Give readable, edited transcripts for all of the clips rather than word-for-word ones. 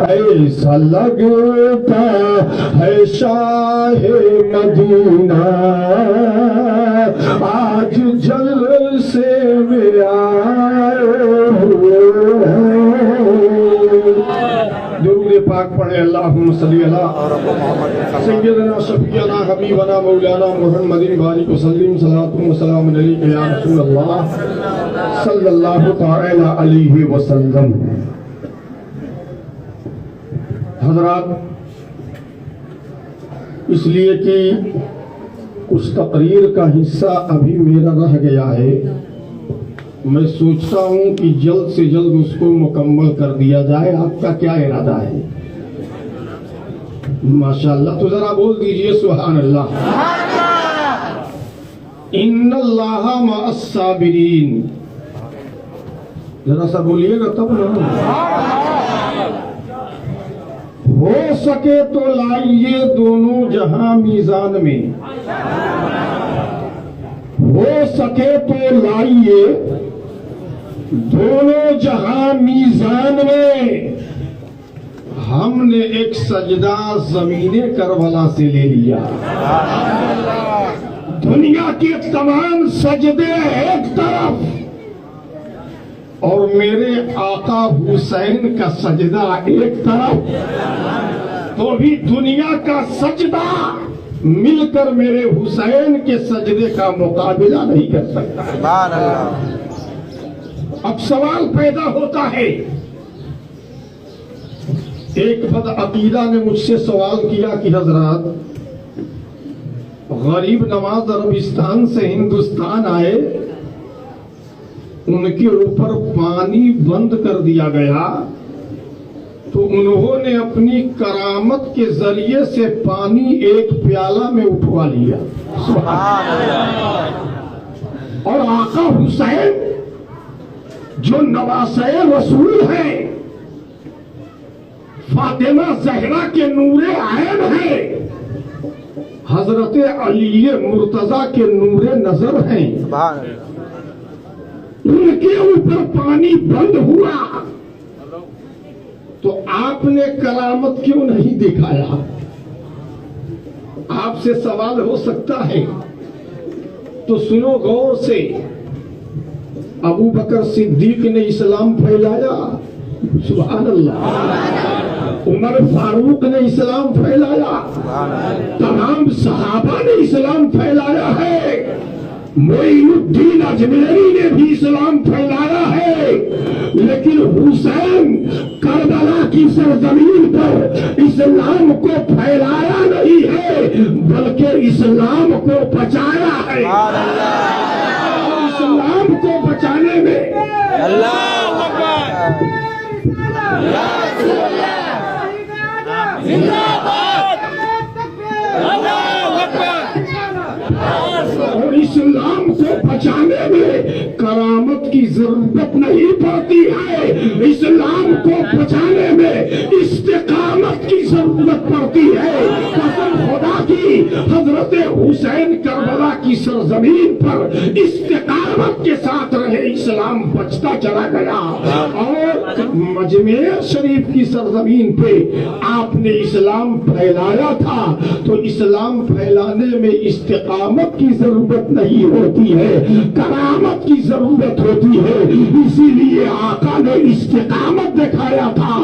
ایسا لگتا ہے شاہ مدینہ آج جلسے میں آئے ہوئے ہیں۔ درود پاک پڑھے اللہم صلی اللہ سیدنا شفیعنا حبیبنا مولانا محمد بارک وسلم صلاۃ و سلام علیک یا رسول اللہ صلی اللہ تعالی علیہ وسلم۔ حضرات، اس لیے کہ اس تقریر کا حصہ ابھی میرا رہ گیا ہے، میں سوچتا ہوں کہ جلد سے جلد اس کو مکمل کر دیا جائے۔ آپ کا کیا ارادہ ہے؟ ماشاءاللہ، تو ذرا بول دیجئے سبحان اللہ۔ ان اللہ مع الصابرین، ذرا سا بولیے گا تب نا۔ ہو سکے تو لائیے دونوں جہاں میزان میں، ہو سکے تو لائیے دونوں جہاں میزان میں۔ ہم نے ایک سجدہ زمین کربلا سے لے لیا، دنیا کے تمام سجدے ایک طرف اور میرے آقا حسین کا سجدہ ایک طرف، تو بھی دنیا کا سجدہ مل کر میرے حسین کے سجدے کا مقابلہ نہیں کر سکتا۔ اب سوال پیدا ہوتا ہے، ایک بدعقیدہ نے مجھ سے سوال کیا کہ حضرات، غریب نواز عربستان سے ہندوستان آئے، ان کے اوپر پانی بند کر دیا گیا، تو انہوں نے اپنی کرامت کے ذریعے سے پانی ایک پیالہ میں اٹھوا لیا، سبحان اللہ۔ اور آقا حسین جو نواسۂ رسول ہیں، فاطمہ زہرا کے نور عین ہیں، حضرت علی مرتضیٰ کے نور نظر ہیں، ان کے اوپر پانی بند ہوا تو آپ نے کرامت کیوں نہیں دکھایا؟ آپ سے سوال ہو سکتا ہے، تو سنو غور سے۔ ابو بکر صدیق نے اسلام پھیلایا، سبحان اللہ۔ عمر فاروق نے اسلام پھیلایا، تمام صحابہ نے اسلام پھیلایا ہے، معین الدین اجمیری نے بھی اسلام پھیلایا ہے، لیکن حسین کربلا کی سرزمین پر اسلام کو پھیلایا نہیں ہے بلکہ اسلام کو بچایا ہے۔ اسلام کو بچانے میں اللہ اکبر، زندہ باد، اللہ اکبر۔ اور اسلام کو بچانے میں کرامت کی ضرورت نہیں پڑتی ہے، اسلام کو بچانے میں استقامت کی ضرورت پڑتی ہے۔ قسم خدا کی، حضرت حسین کربلا کی سرزمین پر استقامت کے ساتھ رہے، اسلام بچتا چلا گیا، اور مجمع شریف کی سرزمین پہ آپ نے اسلام پھیلایا تھا، تو اسلام پھیلانے میں استقامت کی ضرورت نہیں ہوتی ہے، کرامت کی ضرورت ہوتی ہے۔ اسی لیے آقا نے استقامت دکھایا تھا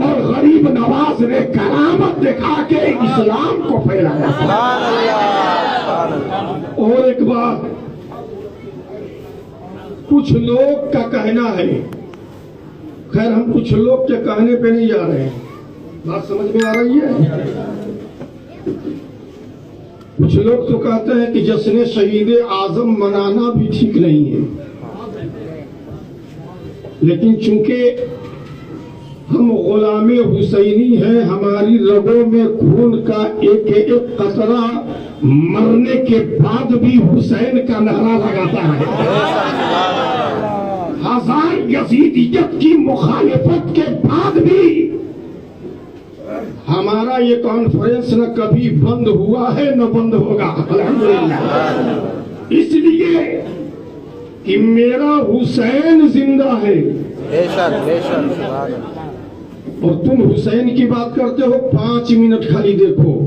اور غریب نواز نے کرامت دکھا کے اسلام کو پھیلایا تھا۔ اور ایک بات، کچھ لوگ کا کہنا ہے، خیر ہم کچھ لوگ کے کہنے پہ نہیں جا رہے ہیں، بات سمجھ میں آ رہی ہے؟ کچھ لوگ تو کہتے ہیں کہ جشن شہید اعظم منانا بھی ٹھیک نہیں ہے، لیکن چونکہ ہم غلام حسینی ہیں، ہماری رگوں میں خون کا ایک ایک قطرہ مرنے کے بعد بھی حسین کا نعرہ لگاتا ہے۔ ہزار یزیدیت کی مخالفت کے بعد بھی ہمارا یہ کانفرنس نہ کبھی بند ہوا ہے نہ بند ہوگا، الحمدللہ۔ اس لیے کہ میرا حسین زندہ ہے، اور تم حسین کی بات کرتے ہو 5 منٹ خالی دیکھو.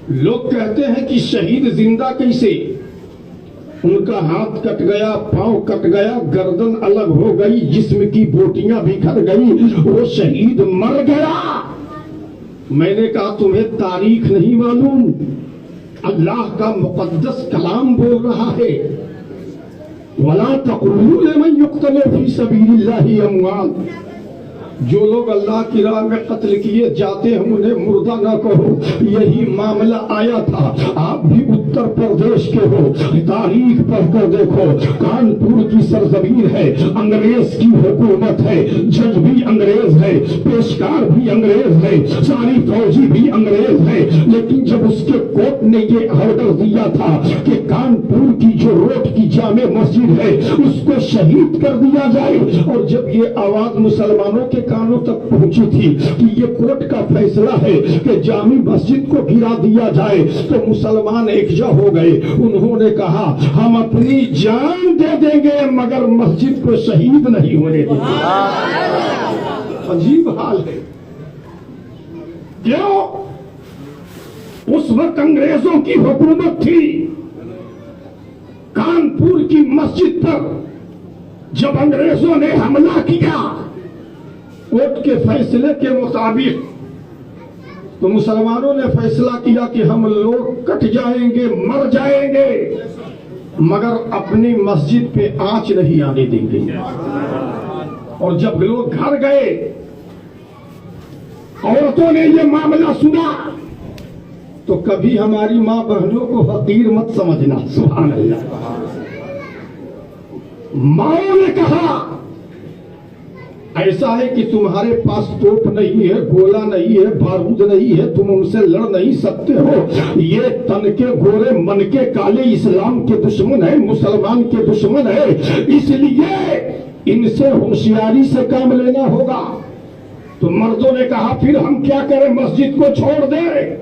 لوگ کہتے ہیں کہ شہید زندہ کیسے؟ ان کا ہاتھ کٹ گیا، پاؤں کٹ گیا، گردن الگ ہو گئی، جسم کی بوٹیاں بکھر گئی، وہ شہید مر گیا. میں نے کہا تمہیں تاریخ نہیں معلوم؟ اللہ کا مقدس کلام بول رہا ہے وَلَا تَقُولُوا لِمَن يُقْتَلُ فِي سَبِيلِ اللَّهِ أَمْوَاتٌ. جو لوگ اللہ کی راہ میں قتل کیے جاتے ہیں انہیں مردہ نہ کہو. یہی معاملہ آیا تھا. آپ بھی اتر پردیش کے ہو، تاریخ پڑھ کر دیکھو. کانپور کی سرزمین ہے، انگریز کی حکومت ہے، جج بھی انگریز ہے، پیشکار بھی انگریز ہے، ساری فوجی بھی انگریز ہے. لیکن جب اس کے کورٹ نے یہ آرڈر دیا تھا کہ کانپور کی جو روڈ کی جامع مسجد ہے اس کو شہید کر دیا جائے، اور جب یہ آواز مسلمانوں کے کانوں تک پہنچی تھی کہ یہ کورٹ کا فیصلہ ہے کہ جامع مسجد کو گرا دیا جائے، تو مسلمان ایکجا ہو گئے. انہوں نے کہا ہم اپنی جان دے دیں گے مگر مسجد کو شہید نہیں ہونے دیں گے. عجیب حال ہے. کیوں؟ اس وقت انگریزوں کی حکومت تھی. کانپور کی مسجد پر جب انگریزوں نے حملہ کیا کورٹ کے فیصلے کے مطابق، تو مسلمانوں نے فیصلہ کیا کہ ہم لوگ کٹ جائیں گے، مر جائیں گے، مگر اپنی مسجد پہ آنچ نہیں آنے دیں گے. اور جب لوگ گھر گئے، عورتوں نے یہ معاملہ سنا، تو کبھی ہماری ماں بہنوں کو حقیر مت سمجھنا. سبحان اللہ. ماؤں نے کہا ایسا ہے کہ تمہارے پاس توپ نہیں ہے، گولا نہیں ہے، بارود نہیں ہے، تم ان سے لڑ نہیں سکتے ہو. یہ تن کے گورے من کے کالے اسلام کے دشمن ہے، مسلمان کے دشمن ہے، اس لیے ان سے ہوشیاری سے کام لینا ہوگا. تو مردوں نے کہا پھر ہم کیا کریں، مسجد کو چھوڑ دیں؟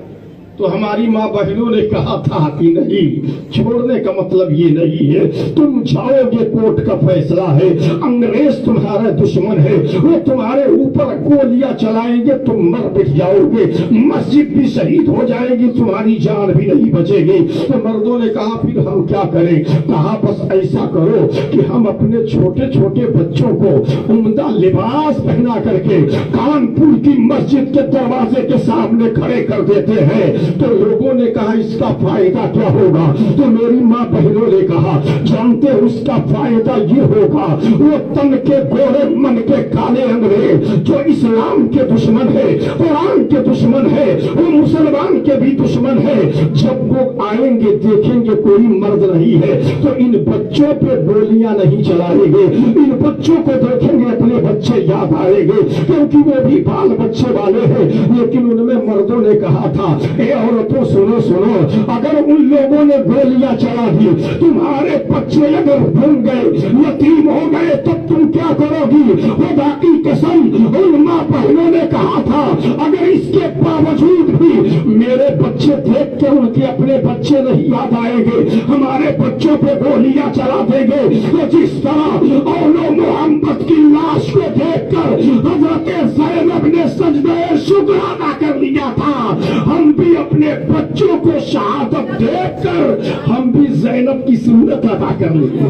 تو ہماری ماں بہنوں نے کہا تھا کہ نہیں، چھوڑنے کا مطلب یہ نہیں ہے. تم جاؤ گے، کورٹ کا فیصلہ ہے، انگریز تمہارا دشمن ہے، وہ تمہارے اوپر گولیاں چلائیں گے، تم مر مٹ جاؤ گے، مسجد بھی شہید ہو جائے گی، تمہاری جان بھی نہیں بچے گی. تو مردوں نے کہا پھر ہم کیا کریں؟ کہا بس ایسا کرو کہ ہم اپنے چھوٹے چھوٹے بچوں کو عمدہ لباس پہنا کر کے کانپور کی مسجد کے دروازے کے سامنے کھڑے کر دیتے ہیں. تو لوگوں نے کہا اس کا فائدہ کیا ہوگا؟ تو میری ماں بہنوں نے کہا جانتے اس کا فائدہ یہ ہوگا، وہ تن کے گورے من کے کالے انگریز جو اسلام کے دشمن ہے، قرآن کے دشمن ہے، وہ مسلمان کے بھی دشمن ہے، جب وہ آئیں گے دیکھیں گے کوئی مرد نہیں ہے تو ان بچوں پہ گولیاں نہیں چلائیں گے. ان بچوں کو دیکھیں گے اپنے بچے یاد آئیں گے کیونکہ وہ بھی بال بچے والے ہیں. لیکن ان میں مردوں نے کہا تھا اے عورتوں سنو سنو، اگر ان لوگوں نے گولیاں چلا دی، تمہارے بچے اگر بھول گئے، یتیم ہو گئے، تب تم کیا کرو گی؟ خدا کی قسم ان ماں بہنوں نے کہا تھا اگر اس کے باوجود بھی میرے بچے دیکھ کے ان کے اپنے بچے نہیں یاد آئیں گے، ہمارے بچوں پہ گولیاں چلا دیں گے. تو جس طرح اولو محمد کی لاش کو دیکھ کر حضرت زینب نے سجدہ شکر ادا کر لیا تھا، ہم بھی اپنے بچوں کو شہادت دیکھ کر ہم بھی زینب کی سنت ادا کر لیں.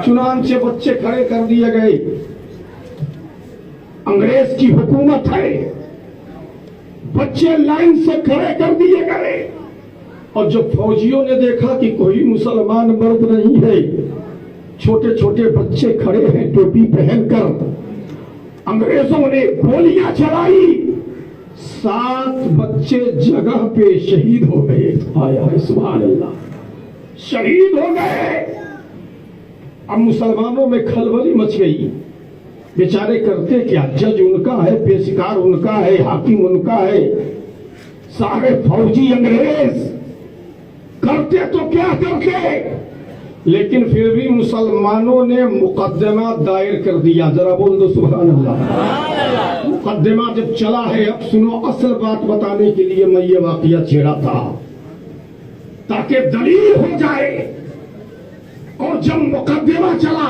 چنانچہ بچے کھڑے کر دیے گئے. انگریز کی حکومت ہے، بچے لائن سے کھڑے کر دیے گئے. اور جب فوجیوں نے دیکھا کہ کوئی مسلمان مرد نہیں ہے، چھوٹے چھوٹے بچے کھڑے ہیں ٹوپی پہن کر، انگریزوں نے گولیاں چلائی. 7 بچے جگہ پہ شہید ہو گئے. آیا ہے سبحان اللہ، شہید ہو گئے. اب مسلمانوں میں کھلبلی مچ گئی. بیچارے کرتے کیا؟ جج ان کا ہے، پیشکار ان کا ہے، حاکم ان کا ہے، سارے فوجی انگریز. کرتے تو کیا کرتے، لیکن پھر بھی مسلمانوں نے مقدمہ دائر کر دیا. ذرا بول دو سبحان اللہ. مقدمہ جب چلا ہے، اب سنو، اصل بات بتانے کے لیے میں یہ واقعہ چھیڑا تھا تاکہ دلیل ہو جائے. اور جب مقدمہ چلا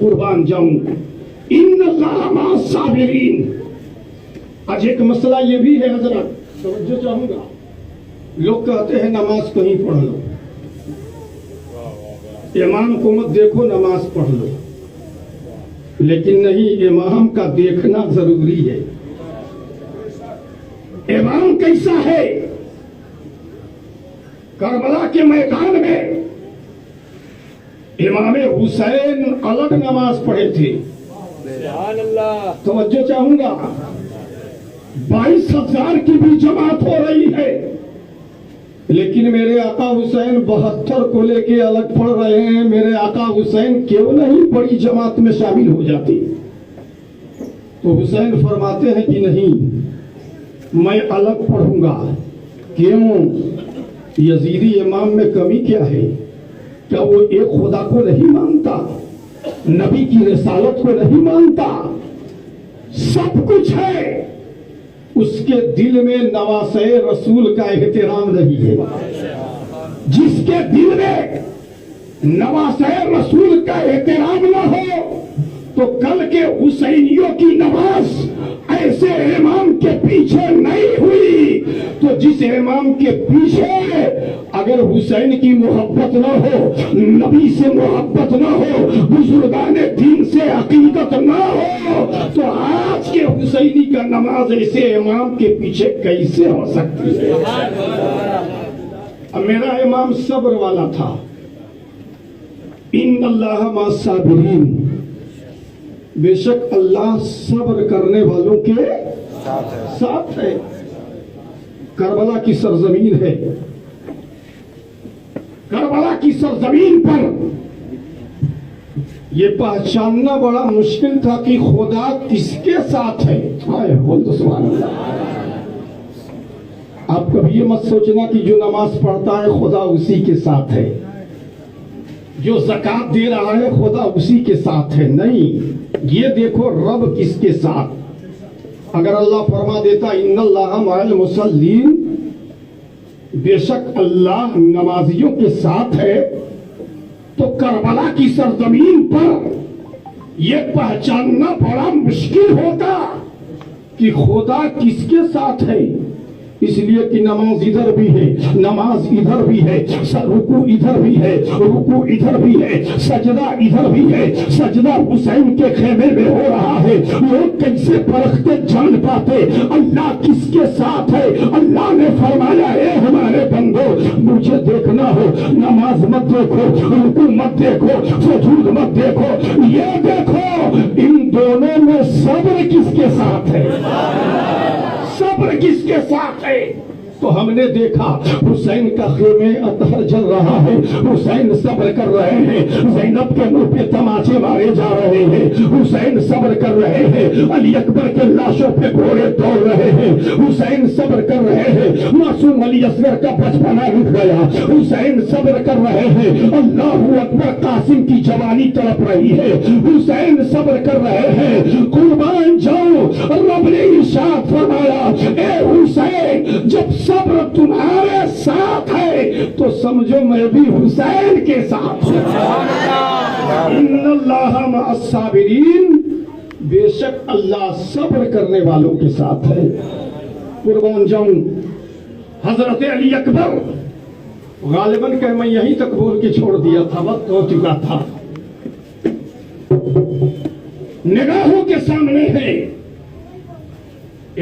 قربان جاؤں ان اللہ مع الصابرین. آج ایک مسئلہ یہ بھی ہے حضرات، توجہ چاہوں گا. لوگ کہتے ہیں نماز کہیں پڑھ لو، امام کو مت دیکھو نماز پڑھ لو. لیکن نہیں، امام کا دیکھنا ضروری ہے. امام کیسا ہے؟ کربلا کے میدان میں امام حسین الگ نماز پڑھے تھے. سبحان اللہ. توجہ چاہوں گا. 22,000 کی بھی جماعت ہو رہی ہے، لیکن میرے آقا حسین 72 کو لے کے الگ پڑھ رہے ہیں. میرے آقا حسین کیوں نہیں بڑی جماعت میں شامل ہو جاتے؟ تو حسین فرماتے ہیں کہ نہیں، میں الگ پڑھوں گا. کیوں؟ یزیدی امام میں کمی کیا ہے؟ کیا وہ ایک خدا کو نہیں مانتا؟ نبی کی رسالت کو نہیں مانتا؟ سب کچھ ہے، اس کے دل میں نواسے رسول کا احترام نہیں ہے. جس کے دل میں نواسے رسول کا احترام نہ ہو تو کل کے حسینیوں کی نماز ایسے امام کے پیچھے نہیں ہوئی. تو جس امام کے پیچھے اگر حسین کی محبت نہ ہو، نبی سے محبت نہ ہو، بزرگان دین سے عقیدت نہ ہو، تو آج کے حسینی کا نماز ایسے امام کے پیچھے کیسے ہو سکتی ہے؟ اب میرا امام صبر والا تھا. ان اللہ مع الصابرین، بے شک اللہ صبر کرنے والوں کے ساتھ ہے. کربلا کی سرزمین ہے، کربلا کی سرزمین پر یہ پہچاننا بڑا مشکل تھا کہ خدا کس کے ساتھ ہے. بول تو سبحان اللہ. آپ کبھی یہ مت سوچنا کہ جو نماز پڑھتا ہے خدا اسی کے ساتھ ہے، جو زکات دے رہا ہے خدا اسی کے ساتھ ہے. نہیں، یہ دیکھو رب کس کے ساتھ. اگر اللہ فرما دیتا ان اللہ مع المصلین، بے شک اللہ نمازیوں کے ساتھ ہے، تو کربلا کی سرزمین پر یہ پہچاننا بڑا مشکل ہوتا کہ خدا کس کے ساتھ ہے. اس لیے کہ نماز ادھر بھی ہے، نماز ادھر بھی ہے، رکوع ادھر بھی ہے، رکوع ادھر بھی ہے، سجدہ ادھر بھی ہے. سجدہ حسین کے خیمے میں ہو رہا ہے. لوگ کیسے پرکھتے جان پاتے اللہ کس کے ساتھ ہے؟ اللہ نے فرمایا اے ہمارے بندو، مجھے دیکھنا ہو نماز مت دیکھو، رکوع مت دیکھو، سجود مت دیکھو، یہ دیکھو ان دونوں میں صبر کس کے ساتھ ہے، صبر کس کے ساتھ ہے. تو ہم نے دیکھا حسین کا خیمے اطہر جل رہا ہے، حسین صبر کر رہے ہیں، زینب کے منہ پہ تماچے مارے جا رہے ہیں، حسین صبر کر رہے ہیں، علی اکبر کے لاشوں پہ گھوڑے دوڑ رہے ہیں، حسین صبر کر رہے ہیں، معصوم علی اصغر کا بچپنا اٹھ گیا، حسین صبر کر رہے ہیں، اللہ اکبر قاسم کی جوانی تڑپ رہی ہے، حسین صبر کر رہے ہیں. قربان جاؤ، رب نے ارشاد فرمایا اے حسین، جب صبر تمہارے ساتھ ہے تو سمجھو میں بھی حسین کے ساتھ ہوں. ان اللہ مع الصابرین، بے شک اللہ صبر کرنے والوں کے ساتھ ہے. قربان جاؤں، حضرت علی اکبر غالباً کہ میں یہیں تک بول کے چھوڑ دیا تھا، وقت ہو چکا تھا. نگاہوں کے سامنے ہے،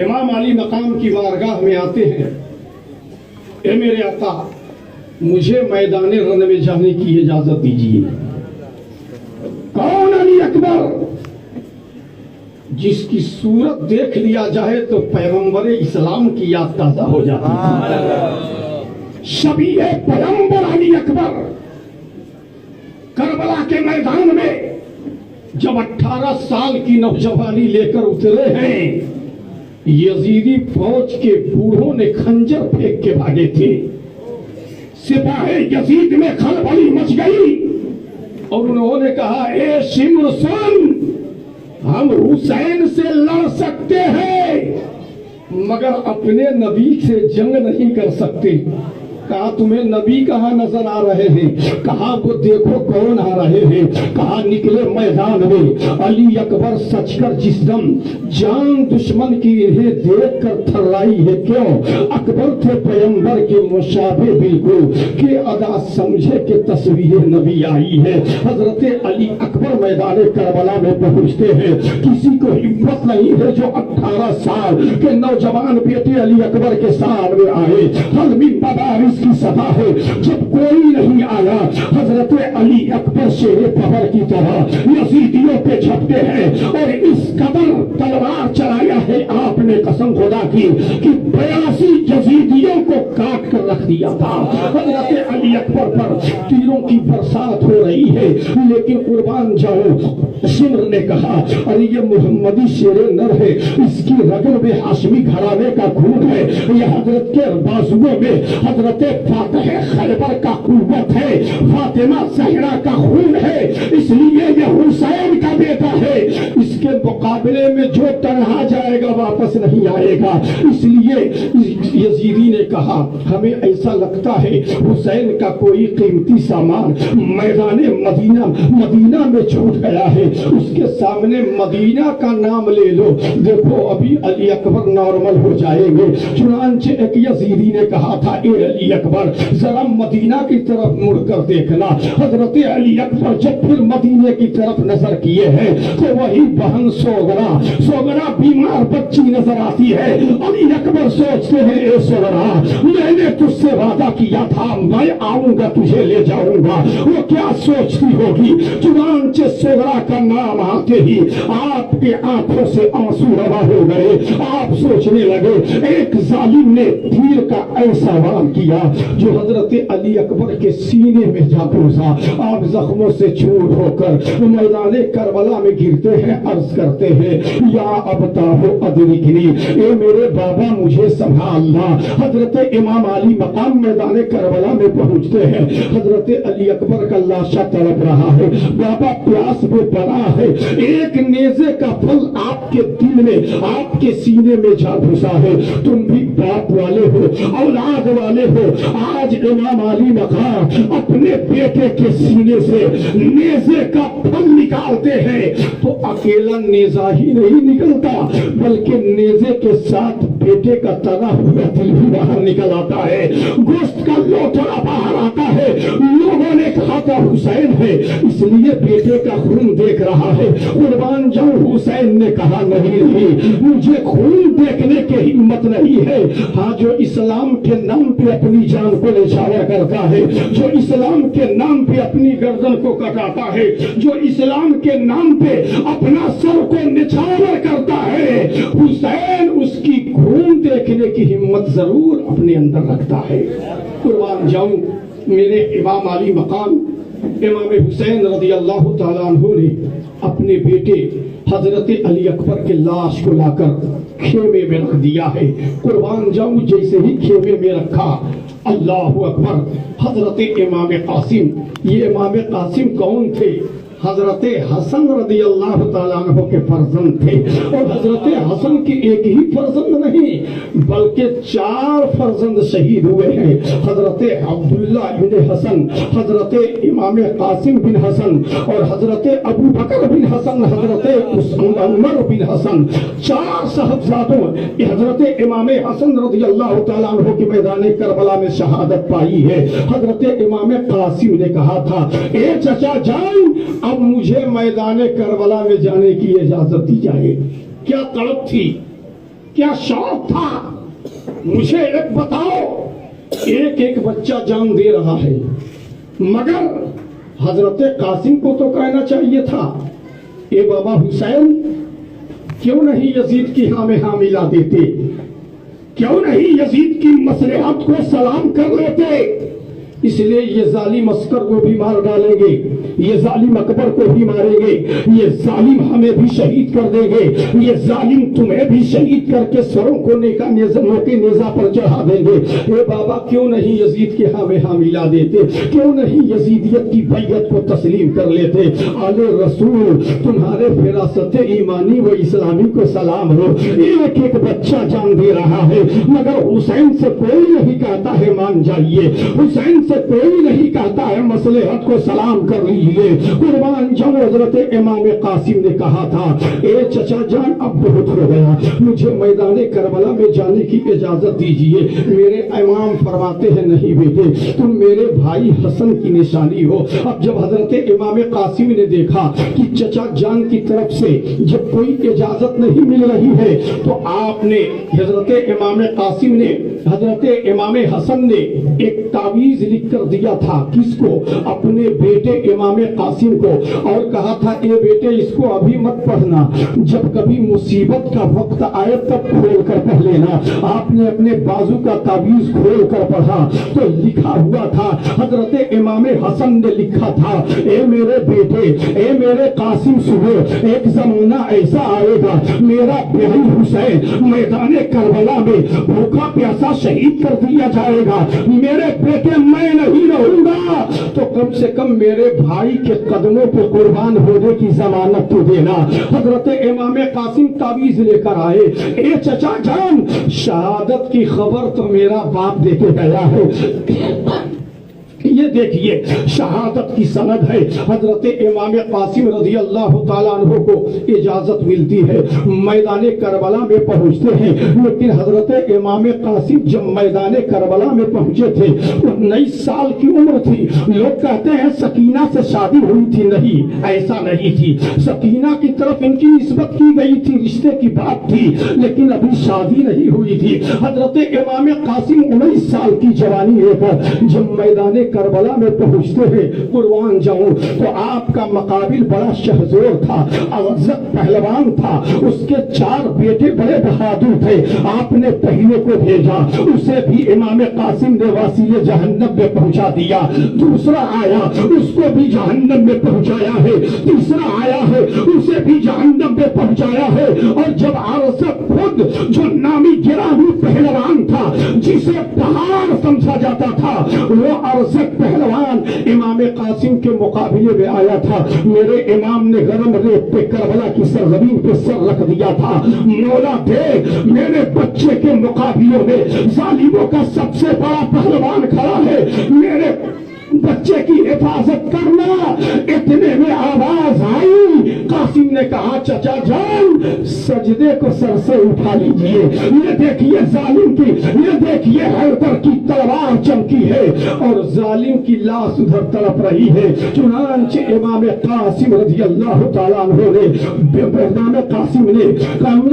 امام علی مقام کی بارگاہ میں آتے ہیں. اے میرے آقا، مجھے میدان رن میں جانے کی اجازت دیجیے. کون علی اکبر؟ جس کی صورت دیکھ لیا جائے تو پیغمبر اسلام کی یاد تازہ ہو جاتی ہے. شبیہ پیغمبر علی اکبر کربلا کے میدان میں جب 18 سال کی نوجوانی لے کر اترے ہیں، یزیدی فوج کے بوڑھوں نے خنجر پھینک کے بھاگے تھے. سپاہی یزید میں کھلبلی مچ گئی اور انہوں نے کہا اے شمر سن، ہم حسین سے لڑ سکتے ہیں مگر اپنے نبی سے جنگ نہیں کر سکتے. کہا تمہیں نبی کہاں نظر آ رہے ہیں؟ کہا وہ دیکھو کون آ رہے ہیں۔ کہا نکلے میدان میں علی اکبر سچ کر جس دم جان دشمن کی انہیں دیکھ کر تھرائی ہے کیوں؟ اکبر تھے پیغمبر کے مشابہ بالکل کہ ادا سمجھے کہ تصویر نبی آئی ہے۔ حضرت علی اکبر میدان کربلا میں پہنچتے ہیں، کسی کو ہمت نہیں ہے جو 18 سال کے نوجوان بیٹے علی اکبر کے سامنے آئے۔ حلمی مدارس کی صدا ہے، جب کوئی نہیں آیا حضرت علی اکبر شیر پہر کی طرح یزیدیوں پہ جھپتے ہیں اور اس قدر تلوار چلایا ہے آپ نے قسم خدا کی کہ 82 یزیدیوں کو کاٹ کر رکھ دیا تھا۔ حضرت علی اکبر پر تیروں کی برسات ہو رہی ہے، لیکن قربان جاؤ سمر نے کہا ارے یہ محمدی شیر نر ہے، اس کی رگوں میں ہاشمی گھرانے کا خون ہے، یہ حضرت کے بازوؤں میں حضرت فاتح خیبر کا قوت ہے، فاطمہ زہرا کا خون ہے، اس لیے یہ حسین کا بیٹا ہے، اس کے مقابلے میں جو تنہا جائے گا واپس نہیں آئے گا۔ اس لیے یزیدی نے کہا ہمیں ایسا لگتا ہے حسین کا کوئی قیمتی سامان میدان مدینہ میں چھوٹ گیا ہے، اس کے سامنے مدینہ کا نام لے لو، دیکھو ابھی علی اکبر نارمل ہو جائیں گے۔ چنانچہ ایک یزیدی نے کہا تھا اے علی اکبر ذرا مدینہ کی طرف مڑ کر دیکھنا۔ حضرت علی اکبر جب پھر مدینے کی طرف نظر کیے ہیں تو وہی بہن سوگرا بیمار بچی نظر آتی ہے۔ علی اکبر سوچتے ہیں اے سوگرا میں نے تجھ سے وعدہ کیا تھا میں آؤں گا تجھے لے جاؤں گا، وہ کیا سوچتی ہوگی؟ چنانچہ سوگرا کا نام آتے ہی آپ کے آنکھوں سے آنسو روا ہو گئے، آپ سوچنے لگے ایک ظالم نے تیر کا ایسا وار کیا جو حضرت علی اکبر کے سینے میں جا پہنچا۔ آپ زخموں سے چور ہو کر میدان کربلا میں گرتے ہیں، عرض کرتے ہیں یا ابتاہ ادرکنی، اے میرے بابا مجھے سنبھالنا۔ حضرت امام علی مقام میدان کربلا میں پہنچتے ہیں، حضرت علی اکبر کا لاشا تڑپ رہا ہے، بابا پیاس میں پڑا ہے، ایک نیزے کا پھل آپ کے دل میں آپ کے سینے میں جا گھسا ہے، تم بھی باپ والے ہو اولاد والے ہو، آج امام علی مقام اپنے بیٹے کے سینے سے نیزے کا پھل نکالتے ہیں تو اکیلا نیزہ ہی نہیں نکلتا بلکہ نیزے کے ساتھ بیٹے کا تنا ہوا دل بھی باہر نکل آتا ہے، گوشت کا لوتھڑا باہر آتا ہے۔ لوگوں نے کہا تھا حسین ہے اس لیے بیٹے کا خون دیکھ رہا ہے، قربان جاؤں حسین نے کہا نہیں مجھے خون دیکھنے کی ہمت نہیں ہے، ہاں جو اسلام کے نام پہ اپنی جان کو نچھاوا کرتا ہے، جو اسلام کے نام پہ اپنی گردن کو کٹاتا ہے، جو اسلام کے نام پہ اپنا سر کو نچھاور کرتا ہے، حسین اس کی خون دیکھنے کی ہمت ضرور اپنے اندر رکھتا ہے۔ قربان جاؤں میرے امام علی مقام امام حسین رضی اللہ تعالیٰ عنہ نے اپنے بیٹے حضرت علی اکبر کے لاش کو لا کر خیمے میں رکھ دیا ہے۔ قربان جاؤں جیسے ہی خیمے میں رکھا اللہ اکبر حضرت امام قاسم، یہ امام قاسم کون تھے؟ حضرت حسن رضی اللہ تعالیٰ عنہ کے فرزند تھے، اور حضرت حسن کے ایک ہی فرزند نہیں بلکہ 4 فرزند شہید ہوئے ہیں، حضرت عبداللہ بن حسن، حضرت امام قاسم بن حسن اور حضرت ابو بکر بن حسن، حضرت عمر بن حسن، 4 صاحبزادوں حضرت امام حسن رضی اللہ تعالیٰ عنہ کی میدان کربلا میں شہادت پائی ہے۔ حضرت امام قاسم نے کہا تھا اے چچا جان اب مجھے میدان کربلا میں جانے کی اجازت دی جائے۔ کیا طلب تھی، کیا شوق تھا، مجھے ایک بتاؤ۔ ایک بچہ جان دے رہا ہے، مگر حضرت قاسم کو تو کہنا چاہیے تھا اے بابا حسین کیوں نہیں یزید کی ہاں میں ہاں ملا دیتے، کیوں نہیں یزید کی مصلحت کو سلام کر لیتے، اس لیے یہ ظالم عسکر کو بھی مار ڈالیں گے، یہ ظالم اکبر کو بھی ماریں گے، یہ ظالم ہمیں بھی شہید کر دیں گے، یہ ظالم تمہیں بھی شہید کر کے سروں کو نیزہ پر چڑھا دیں گے۔ اے بابا کیوں نہیں یزید کے ہاں میں ہاں ملا دیتے، کیوں نہیں یزیدیت کی بیعت کو تسلیم کر لیتے؟ آل رسول تمہارے فراست ایمانی و اسلامی کو سلام ہو، ایک ایک بچہ جان دے رہا ہے، مگر حسین سے کوئی نہیں کہتا ہے مان جائیے، حسین سے کوئی نہیں کہتا ہے مصلحت کو سلام کر لیجیے۔ قربان جاؤں حضرت امام قاسم نے کہا تھا اے چچا جان اب بہت ہو گیا، مجھے میدان کربلا میں جانے کی اجازت دیجیے۔ میرے امام فرماتے ہیں نہیں بیٹے تم میرے بھائی حسن کی نشانی ہو۔ اب جب حضرت امام قاسم نے دیکھا کہ چچا جان کی طرف سے جب کوئی اجازت نہیں مل رہی ہے تو آپ نے حضرت امام قاسم نے حضرت امام حسن نے ایک تعویذ لکھ کر دیا تھا، کس کو؟ اپنے بیٹے امام قاسم کو، اور کہا تھا اے بیٹے اس کو ابھی مت پڑھنا، جب کبھی مصیبت کا وقت آئے تب کھول کر پڑھ لینا۔ آپ نے اپنے بازو کا تعویذ کھول کر پڑھا تو لکھا ہوا تھا، حضرت امام حسن نے لکھا تھا اے میرے بیٹے اے میرے قاسم سنو، ایک زمانہ ایسا آئے گا میرا بھائی حسین میدان کربلا میں بھوکا پیاسا شہید کر دیا جائے گا، میرے بیٹے میں نہیں رہوں گا تو کم سے کم میرے بھائی کے قدموں پہ قربان ہونے کی ضمانت تو دینا۔ حضرت امام قاسم تعویذ لے کر آئے، اے چچا جان شہادت کی خبر تو میرا باپ دے کے گیا ہے، یہ دیکھیے شہادت کی سند ہے۔ حضرت امام قاسم رضی اللہ تعالیٰ عنہ کو اجازت ملتی ہے، میدان کربلا میں پہنچتے ہیں، لیکن حضرت امام قاسم جب میدان کربلا میں پہنچے تھے 19 سال کی عمر تھی۔ لوگ کہتے ہیں سکینہ سے شادی ہوئی تھی، نہیں ایسا نہیں تھی، سکینہ کی طرف ان کی نسبت کی گئی تھی، رشتے کی بات تھی، لیکن ابھی شادی نہیں ہوئی تھی۔ حضرت امام قاسم 19 سال کی جوانی لے کر جب میدان کربلا میں پہنچتے ہیں، قربان جاؤں تو آپ کا مقابل بڑا شہزور تھا، ازرق پہلوان تھا، اس کے 4 بیٹے بڑے بہادر تھے۔ آپ نے پہلے کو بھیجا، اسے بھی امام قاسم نے واسیلے جہنم میں پہنچا دیا، دوسرا آیا اس کو بھی جہنم میں پہنچایا ہے، تیسرا آیا ہے اسے بھی جہنم میں پہنچایا ہے، اور جب ارزق خود جو نامی گرامی پہلوان تھا جسے پہاڑ سمجھا جاتا تھا، وہ ارزق پہلوان امام قاسم کے مقابلے میں آیا تھا، میرے امام نے گرم ریت پہ کربلا کی سرزمین پہ سر رکھ دیا تھا، مولا دیکھ میرے بچے کے مقابلوں میں ظالموں کا سب سے بڑا پہلوان کھڑا ہے، میرے بچے کی حفاظت کرنا۔ اتنے میں آواز آئی، قاسم نے کہا چچا جان سجدے کو سر سے اٹھا لیجئے، یہ دیکھیے ظالم کی، یہ دیکھیے حیدر کی تلوار چمکی ہے اور ظالم کی لاش ادھر تڑپ رہی ہے۔ چنانچہ امام قاسم رضی اللہ تعالیٰ عنہ نے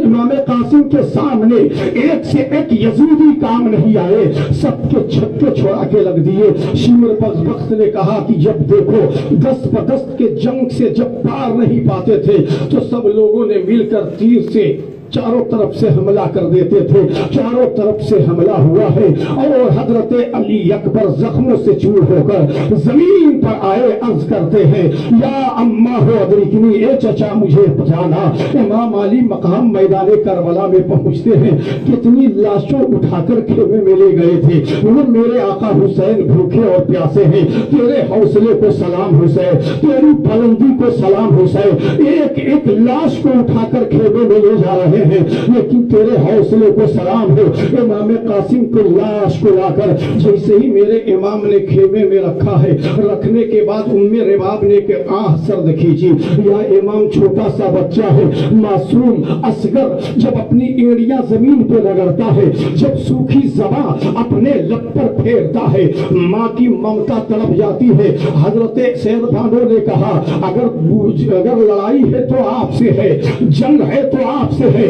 امام قاسم کے سامنے ایک سے ایک یزیدی کام نہیں آئے، سب کے چھکے چھوڑا کے لگ دیے۔ شمر وقت نے کہا کہ جب دیکھو دست بدست کے جنگ سے جب پار نہیں پاتے تھے تو سب لوگوں نے مل کر تیر سے چاروں طرف سے حملہ کر دیتے تھے، چاروں طرف سے حملہ ہوا ہے اور حضرت علی اکبر زخموں سے چور ہو کر زمین پر آئے، عرض کرتے ہیں یا اماں ہو ادرکنی، اے چچا مجھے بچانا۔ امام علی مقام میدان کربلا میں پہنچتے ہیں، کتنی لاشوں اٹھا کر خیمے میں لے گئے تھے، وہ میرے آقا حسین بھوکے اور پیاسے ہیں، تیرے حوصلے کو سلام حسین، تیری بلندی کو سلام حسین، ایک ایک لاش کو اٹھا کر خیمے میں لے جا رہے ہیں، لیکن تیرے حوصلے کو سلام ہو۔ امام قاسم کو لاش کو لا کر جیسے ہی میرے امام نے خیمے میں رکھا ہے، رکھنے کے بعد ام رباب نے کہ آہ سرد کھینچی، یا امام چھوٹا سا بچہ ہے، معصوم اصغر، جب اپنی ایڑیاں زمین پہ رگڑتا ہے، جب سوکھی زبان اپنے لب پر پھیرتا ہے، ماں کی ممتا تڑپ جاتی ہے۔ حضرت سید بانو نے کہا اگر لڑائی ہے تو آپ سے ہے، جنگ ہے تو آپ سے ہے،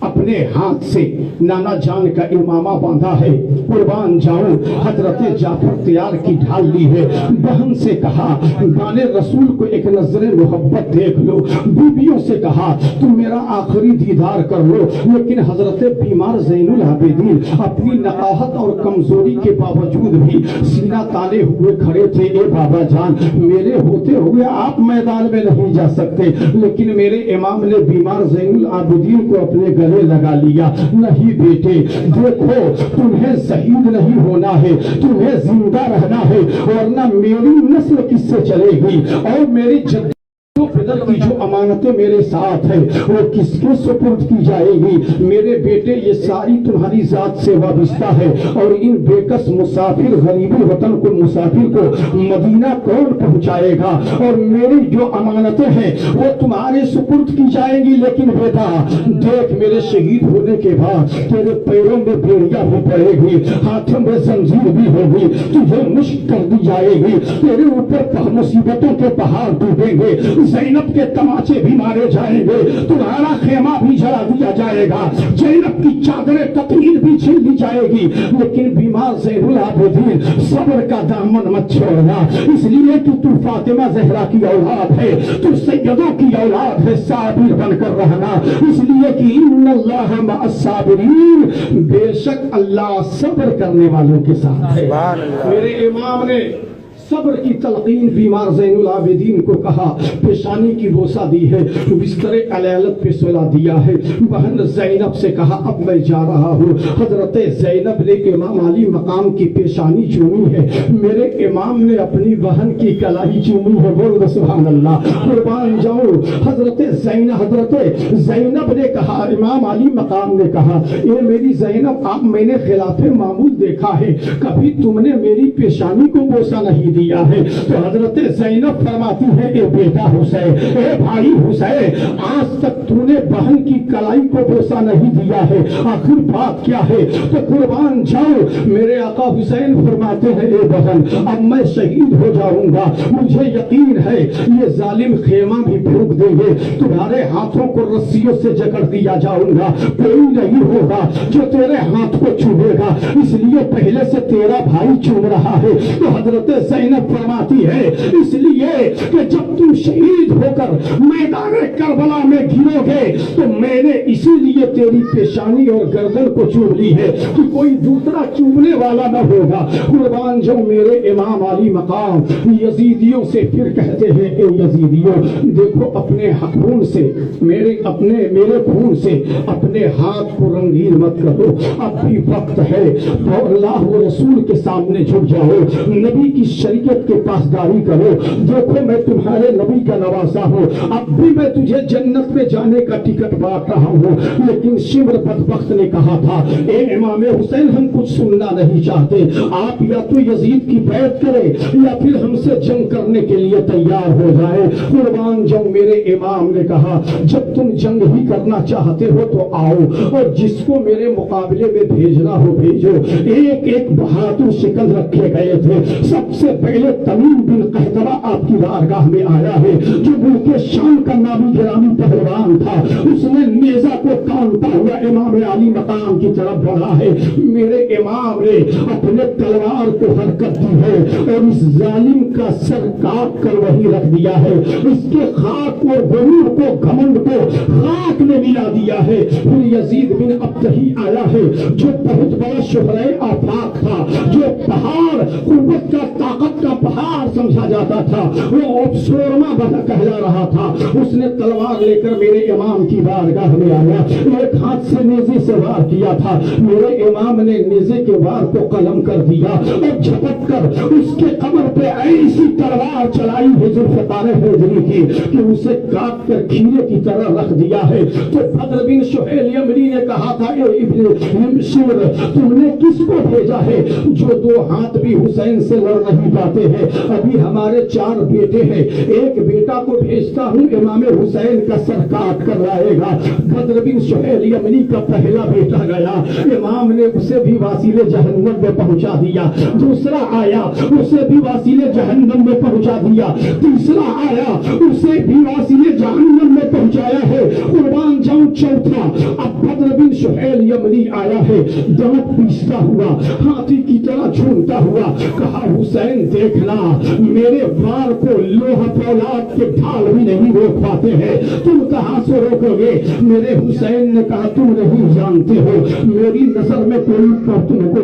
اپنے ہاتھ سے نانا جان کا امامہ باندھا ہے، قربان جاؤں حضرت جعفر تیار کی ڈھال لی ہے، بہن سے کہا گانے رسول کو ایک نظر محبت دیکھ لو، بیویوں سے کہا تم میرا آخری دیدار کر لو، لیکن حضرت بیمار زین العابدین اپنی نقاہت اور کمزوری کے باوجود بھی سینہ تانے ہوئے کھڑے تھے، اے بابا جان میرے ہوتے ہوئے آپ میدان میں نہیں جا سکتے، لیکن میرے امام نے بیمار زین العابدین کو اپنے گلے لگا لیا، نہیں بیٹے دیکھو تمہیں شہید نہیں ہونا ہے، تمہیں زندہ رہنا ہے، ورنہ میری نسل کس سے چلے گی اور میری فدر کی جو امانتیں میرے ساتھ ہیں وہ کس کے سپرد کی جائے گی؟ میرے بیٹے یہ ساری تمہاری ذات سے وابستہ ہے، اور ان بے کس مسافر غریبی وطن کو مسافر کو مدینہ کون پہنچائے گا؟ اور میری جو امانتیں ہیں وہ تمہارے سپرد کی جائیں گی، لیکن بیٹا دیکھ میرے شہید ہونے کے بعد تیرے پیروں میں بیڑیاں بھی پڑے گی، ہاتھوں میں زنجیر بھی ہوگی، تجھے مشق کر دی جائے گی، تیرے اوپر مصیبتوں کے پہاڑ ٹوٹیں گے، زینب کے تماچے بھی مارے جائیں گے، تمہارا خیمہ بھی جلا دیا جائے گا، زینب کی چادر تطہیر بھی چھین دی جائے گی، لیکن بیمار زین العابدین صبر کا دامن مت چھوڑنا، اس لیے کہ تو فاطمہ زہرا کی اولاد ہے، تو سیدوں کی اولاد ہے، صابر بن کر رہنا، اس لیے کہ ان اللہ مع الصابرین، بے شک اللہ صبر کرنے والوں کے ساتھ ہے۔ میرے امام نے صبر کی تلقین بیمار زین العابدین کو کہا، پیشانی کی بوسہ دی ہے، بستر علیلت پہ سلا دیا ہے، بہن زینب سے کہا اب میں جا رہا ہوں، حضرت زینب نے امام علی مقام کی پیشانی چومی ہے، میرے امام نے اپنی بہن کی کلائی چومی ہے، بول سبحان اللہ، قربان جاؤں حضرت زینب نے کہا، امام علی مقام نے کہا اے میری زینب آپ میں نے خلاف معمول دیکھا ہے، کبھی تم نے میری پیشانی کو بوسہ نہیں دیا ہے، تو حضرت زینب فرماتی ہے اے بیٹا حسین، اے بھائی حسین، آج تک تو نے بہن کی کلائی کو بوسہ نہیں دیا ہے، آخر بات کیا ہے؟ تو قربان جاؤ میرے آقا حسین فرماتے ہیں اے بہن اب میں شہید ہو جاؤں گا، مجھے یقین ہے یہ ظالم خیمہ بھی پھونک دیں گے، تمہارے ہاتھوں کو رسیوں سے جکڑ دیا جاؤں گا، کوئی نہیں ہوگا جو تیرے ہاتھ کو چھوڑے گا، اس لیے پہلے سے تیرا بھائی چوم رہا ہے۔ تو حضرت زینب فرماتی ہے اس لیے کہ جب تم شہید ہو کر میدان کربلا میں گرو گے تو میں نے اسی لیے تیری پیشانی اور گردن کو چوم لی ہے کہ کوئی دوسرا چومنے والا نہ ہوگا۔ قربان جو میرے امام علی مقام یزیدیوں سے پھر کہتے ہیں اے یزیدیوں دیکھو اپنے خون سے میرے خون سے اپنے ہاتھ کو رنگین مت کرو، اب بھی وقت ہے، اور اللہ و رسول کے سامنے جھک جاؤ، نبی کی شریعت کے پاسداری کرو، دیکھو میں تمہارے نبی کا نواسا ہوں، اب بھی میں تجھے جنت میں جانے کا ٹکٹ بانٹ رہا ہوں۔ لیکن شمر بدبخت نے کہا تھا اے امام حسین ہم کچھ سننا نہیں چاہتے، آپ یا تو یزید کی بیعت کرے یا پھر ہم سے جنگ کرنے کے لیے تیار ہو جائے۔ قربان جاؤں میرے امام نے کہا جب تم جنگ ہی کرنا چاہتے ہو تو آؤ، اور جس کو میرے مقابلے میں بھیجنا ہو بھیجو۔ ایک ایک بہادر شکل رکھے گئے تھے، سب سے پہلے تمیم بن قحطرہ آپ کی بارگاہ میں آیا ہے، جو ملک شام کا نامی گرامی پہلوان تھا، اس نے نیزہ کو تانتا ہوا امام علی مقام کی طرف بڑھا ہے۔ میرے امام نے اپنے تلوار کو حرکت دی ہے اور اس ظالم کا سر کاٹ کر وہی رکھ دیا ہے، اس کے خاک اور غرور کو گھمنڈ کو خاک نے ملا دیا ہے۔ پھر یزید بن ابتہی آیا ہے جو بہت بڑا شہرۂ آفاق تھا، جو پہاڑ قوت کا طاقت کا پہاڑ سمجھا جاتا تھا، وہ سورما بنا کہلا رہا تھا، اس نے تلوار لے کر میرے امام کی بارگاہ میں آیا، ایک ہاتھ سے نیزے سے وار کیا تھا، میرے امام نے نیزے کے وار کو قلم کر دیا اور جھپٹ کر اس کے قبر پہ ایسی تلوار چلائی ہے ذوالفقار حیدری کی کہ اسے کاٹ کر کھیرے کی طرح رکھ دیا ہے۔ تو بدر بن سہیل یمنی نے کہا تھا اے ابن شمر تم نے کس کو بھیجا ہے جو دو ہاتھ بھی حسین سے لڑ نہیں پاتے ہیں؟ ابھی ہمارے 4 بیٹے ہیں، ایک بیٹا کو بھیجتا ہوں امام حسین کا سر کاٹ کر لائے گا۔ بدر بن سہیل یمنی کا پہلا بیٹا گیا، امام نے اسے بھی واسیلے جہنم میں پہنچا دیا۔ دوسرا آیا، اسے بھی واسیلے جہنم میں پہنچا دیا۔ تیسرا آیا، اسے بھی واسیلے جہنم میں پہنچایا ہے۔ قربان جاؤں چوتھا اب بدر بن سہیل یمنی آیا ہے، دانت پیستا ہوا، ہاتھی کی طرح جھومتا ہوا، کہا حسین دیکھنا میرے وار کو لوہا فولاد کے ڈھال بھی نہیں روک پاتے ہیں، تم کہاں سے روکو گے؟ میرے حسین نے کہا تم نہیں جانتے ہو، میری نظر میں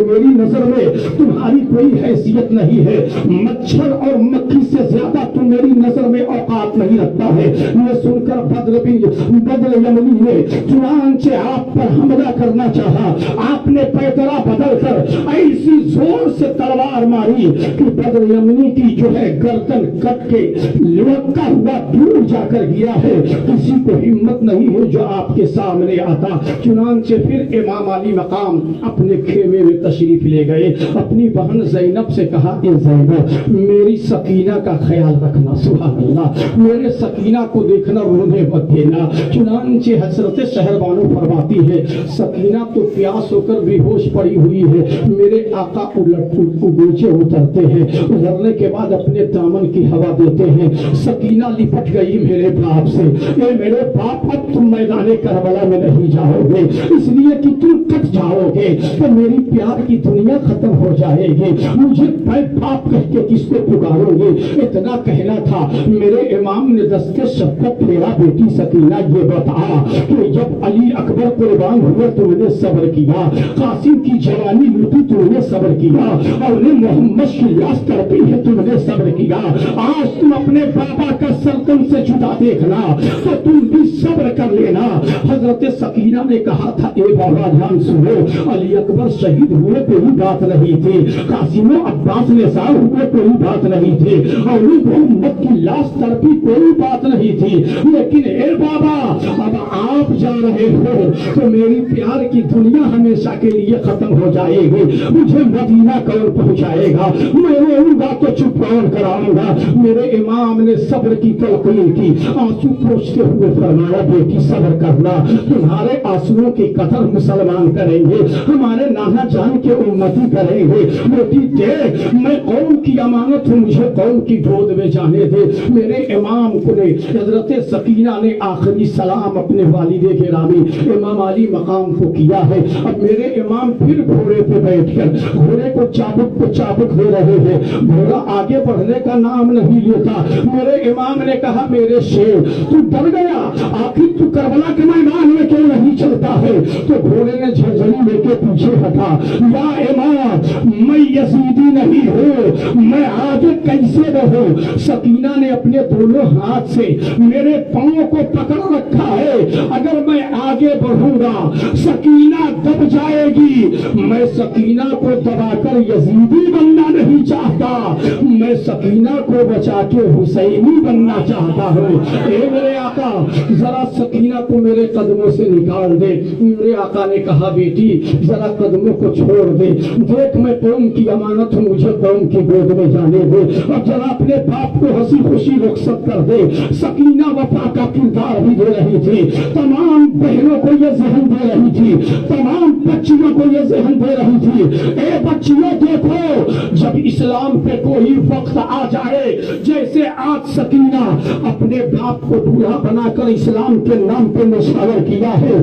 میری نظر میں تمہاری کوئی حیثیت نہیں ہے، مچھر اور مکھی سے زیادہ تم میری نظر میں اوقات نہیں رکھتا ہے۔ یہ سن کر بدر یمنی نے چنانچہ آپ پر حملہ کرنا چاہا، آپ نے پیکرا بدل کر ایسی زور سے تلوار ماری کہ بدر یمنی کی جو ہے گردن کٹ کے لڑکا ہوا دور جا کر گیا ہے، کسی کو ہمت نہیں ہے جو آپ کے سامنے آتا۔ چنانچہ پھر امام علی مقام اپنے خیمے میں تشریف لے گئے، اپنی بہن زینب سے کہا اے زینب میری سکینہ کا خیال رکھنا، سبحان اللہ، میرے سکینہ کو دیکھنا، رونے مت دینا۔ چنانچہ حضرت شہربانو فرماتی ہے سکینہ تو پیاس ہو کر بے ہوش پڑی ہوئی ہے، میرے آقا نیچے اترتے ہیں، اترنے کے بعد اپنے دامن کی ہوا دیتے ہیں، سکینہ لپٹ گئی میرے باپ سے، اے میرے باپ اب تم میدان کربلا میں نہیں جاؤ گے، اس لیے کہ تم کٹ جاؤ گے تو میری پیار کی دنیا ختم ہو جائے گی، مجھے باپ کہہ کے کس کو پکارو گے؟ اتنا کہنا تھا، میرے امام نے دستے شفقت پھیرا بیٹی سکینہ یہ بتا کہ جب علی اکبر قربان ہوئے تم نے صبر کیا، قاسم کی جوانی لوٹی تم نے صبر کیا، اور محمد کی لاش تڑپی ہے تم نے صبر کیا، آج تم اپنے بابا کا سلطن سے جدا دیکھنا تو تم بھی صبر کر لینا۔ حضرت سکینہ نے کہا تھا اے بابا جان سنو، علی اکبر شہید ہوئے کوئی بات نہیں تھی، قاسم و عباس نثار ہوئے کوئی بات نہیں تھی، اور محمد کی لاش تڑپی کوئی بات نہیں تھی، لیکن اے بابا اب آپ جا رہے ہو تو میری پیار کی دنیا ہمیشہ کے لیے ختم ہو جائے گی، مجھے مدینہ کون پہنچائے گا؟ میں رہوں گا تو چپ کون کراؤں گا؟ میرے امام نے صبر کی تلقین کی، آنسو پوچھتے ہوئے فرمایا بیٹی صبر کرنا، تمہارے آنسوؤں کی قدر مسلمان کریں گے، ہمارے نانا جان کے امتی کریں گے، بیٹی دیکھ میں قوم کی امانت ہوں، مجھے قوم کی گود میں جانے دے۔ میرے امام کو نے حضرت سکینہ نے آخری سلام اپنے والد گرامی امام علی مقام کو کیا ہے۔ اب میرے امام پھر گھوڑے پہ بیٹھ کر گھوڑے کو چابک دے رہے ہیں، گھوڑا آگے بڑھنے کا نام نہیں لیتا۔ میرے امام نے کہا میرے شیر تو ڈر گیا، آخر تو کربلا کے میدان میں کیوں نہیں چلتا ہے؟ تو گھوڑے نے جھنجھنی لے کے پیچھے ہٹا، یا امام میں یزیدی نہیں ہوں، میں آگے کیسے رہوں؟ سکینہ نے اپنے دونوں ہاتھ سے میرے پاؤں کو پکڑ رکھا ہے، اگر میں آگے بڑھوں گا سکینہ دب جائے گی، میں سکینہ کو دبا کر یزیدی بننا نہیں چاہتا، میں سکینہ کو بچا کے حسینی بننا چاہتا ہوں۔ اے میرے آقا ذرا سکینہ کو میرے قدموں سے نکال دے۔ میرے آقا نے کہا بیٹی ذرا قدموں کو چھوڑ دے، دیکھ میں قوم کی امانت ہوں، مجھے قوم کی گود میں جانے دے، اور ذرا اپنے باپ کو ہنسی خوشی رخصت کر دے۔ سکینہ وفا کا کردار بھی دے رہی تھی، تمام بہنوں کو یہ ذہن دے رہی تھی، تمام بچیوں کو یہ ذہن دے رہی تھی، اے بچیوں دیکھو جب اسلام پہ کوئی وقت آ جائے، جیسے آج سکینہ اپنے باپ کو دولہا بنا کر اسلام کے نام پہ مشاور کیا ہے،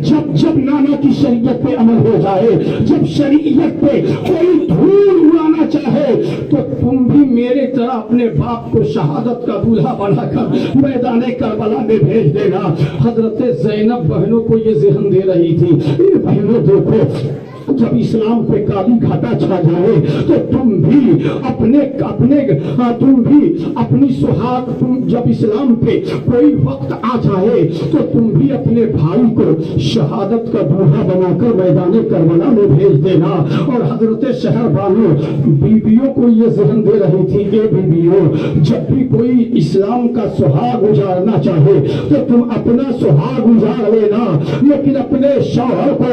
جب نانا کی شریعت پہ عمل ہو جائے، جب شریعت پہ کوئی دھول اڑانا چاہے تو تم بھی میرے طرح اپنے باپ کو شہادت کا دولہا بنا کر میدان کربلا میں بھیج دینا۔ حضرت زینب بہنوں کو یہ ذہن دے رہی تھی، اے بہنوں دیکھو جب اسلام پہ کالی گھاٹا چھا جائے تو تم بھی اپنی سہاگ، جب اسلام پہ کوئی وقت آ جائے تو تم بھی اپنے بھائی کو شہادت کا دولہا بنا کر میدان کربلا میں بھیج دینا۔ اور حضرت شہر بانو بیویوں کو یہ ذہن دے رہی تھی کہ بیویوں جب بھی کوئی اسلام کا سہاگ اجاڑنا چاہے تو تم اپنا سہاگ اجاڑ لینا، لیکن اپنے شوہر کو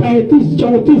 35-34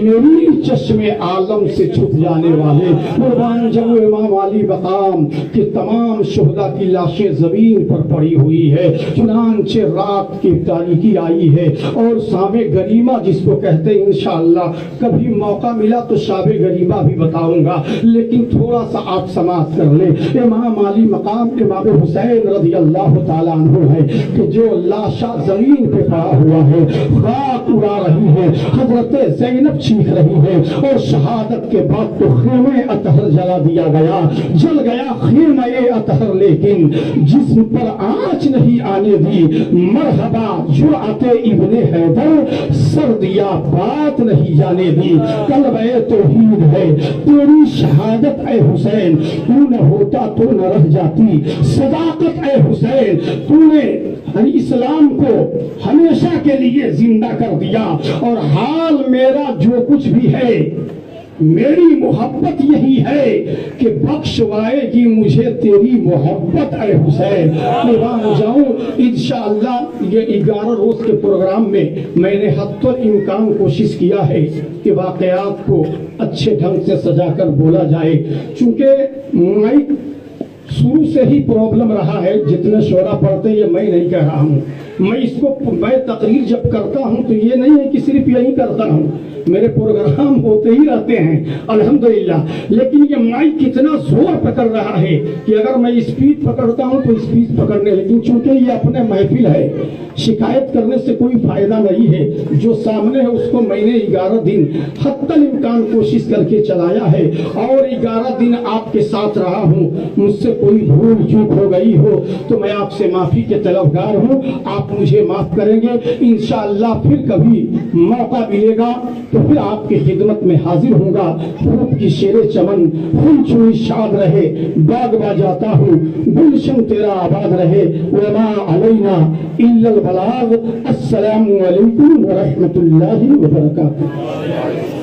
میری چشم عالم سے چھپ جانے والے قربان جاؤں امام علی مقام کہ تمام شہداء کی لاشیں زمین پر پڑی ہوئی ہے، چنانچہ رات کی تاریکی آئی ہے اور شام گریمہ جس کو کہتے ہیں انشاءاللہ کبھی موقع ملا تو شاب گریمہ بھی بتاؤں گا، لیکن تھوڑا سا آپ سماعت کر لیں۔ امام علی مقام امام حسین رضی اللہ تعالیٰ عنہ ہے کہ جو لاشا زمین پہ پڑا ہوا ہے، خاک اڑا رہی ہے، حضرت زینب چیخ رہی ہے، اور شہادت کے بعد تو خیمہ اطہر جلا دیا گیا، جل گیا خیمہ اطہر، لیکن جسم پر آنچ نہیں آنے دی۔ مرحبا جرأت ابن حیدر، سردیا بات نہیں جانے دی۔ کلمہ توحید ہے تیری شہادت اے حسین، تو نہ ہوتا تو نہ رہ جاتی صداقت اے حسین، تو نے اسلام کو ہمیشہ کے لیے زندہ کر دیا، اور حال میرا جو کچھ بھی ہے میری محبت یہی ہے کہ بخشوائے گی مجھے تیری محبت اے حسین۔ قربان جاؤں انشاءاللہ یہ 11 روز کے پروگرام میں میں نے حتی الامکان کوشش کیا ہے کہ واقعات کو اچھے ڈھنگ سے سجا کر بولا جائے، چونکہ مائک شروع سے ہی پرابلم رہا ہے، جتنے شعرا پڑھتے ہیں یہ میں نہیں کہہ رہا ہوں، میں تقریر جب کرتا ہوں تو یہ نہیں ہے کہ صرف یہی کرتا ہوں، میرے پروگرام ہوتے ہی رہتے ہیں الحمدللہ، لیکن یہ مائک کتنا زور پکڑ رہا ہے کہ اگر میں اسپیڈ پکڑتا ہوں تو اسپیڈ پکڑنے، لیکن چونکہ یہ اپنے محفل ہے شکایت کرنے سے کوئی فائدہ نہیں ہے، جو سامنے ہے اس کو میں نے 11 دن حتی الامکان کوشش کر کے چلایا ہے، اور 11 دن آپ کے ساتھ رہا ہوں، مجھ سے کوئی بھول چوک ہو گئی ہو تو میں آپ سے معافی کے طلبگار ہوں، آپ مجھے معاف کریں گے انشاءاللہ۔ پھر کبھی موقع ملے گا تو پھر آپ کی خدمت میں حاضر ہوں گا۔ خوب کی شیر چمن پھول چھوئی شاد رہے، باغ با جاتا ہوں گلشن تیرا آباد رہے، وما علینا الا البلاغ۔ السلام علیکم ورحمۃ اللہ وبرکاتہ۔